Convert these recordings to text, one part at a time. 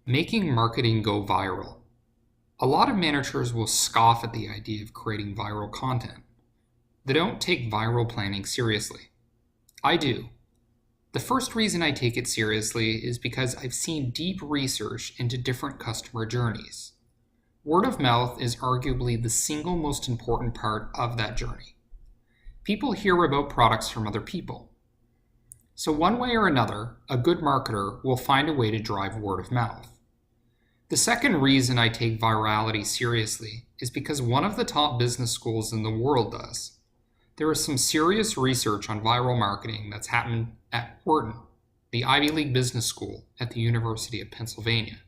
Making marketing go viral. A lot of managers will scoff at the idea of creating viral content. They don't take viral planning seriously. I do. The first reason I take it seriously is because I've seen deep research into different customer journeys. Word of mouth is arguably the single most important part of that journey. People hear about products from other people. So one way or another, a good marketer will find a way to drive word of mouth. The second reason I take virality seriously is because one of the top business schools in the world does. There is some serious research on viral marketing that's happened at Wharton, the Ivy League business school at the University of Pennsylvania.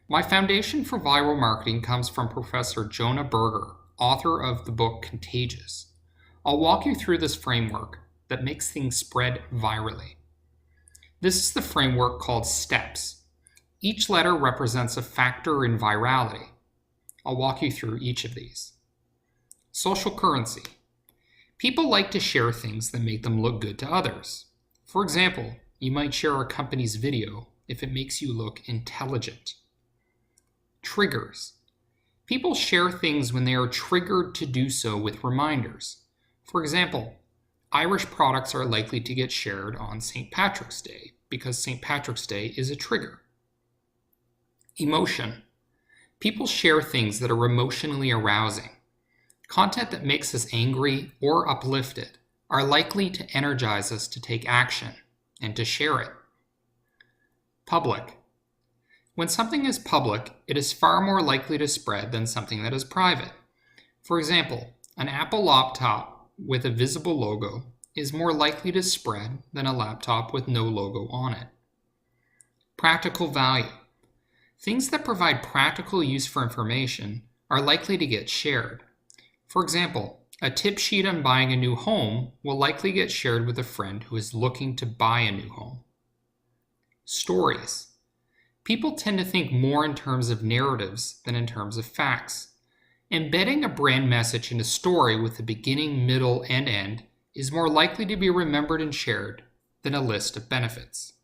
My foundation for viral marketing comes from Professor Jonah Berger, author of the book Contagious. I'll walk you through this framework that makes things spread virally. This is the framework called STEPS. Each letter represents a factor in virality. I'll walk you through each of these. Social currency. People like to share things that make them look good to others. For example, you might share a company's video if it makes you look intelligent. Triggers. People share things when they are triggered to do so with reminders. For example, Irish products are likely to get shared on St. Patrick's Day because St. Patrick's Day is a trigger. Emotion. People share things that are emotionally arousing. Content that makes us angry or uplifted are likely to energize us to take action and to share it. Public. When something is public, it is far more likely to spread than something that is private. For example, an Apple laptop with a visible logo is more likely to spread than a laptop with no logo on it. Practical value. Things that provide practical use for information are likely to get shared. For example, a tip sheet on buying a new home will likely get shared with a friend who is looking to buy a new home. Stories. People tend to think more in terms of narratives than in terms of facts. Embedding a brand message in a story with a beginning, middle, and end is more likely to be remembered and shared than a list of benefits.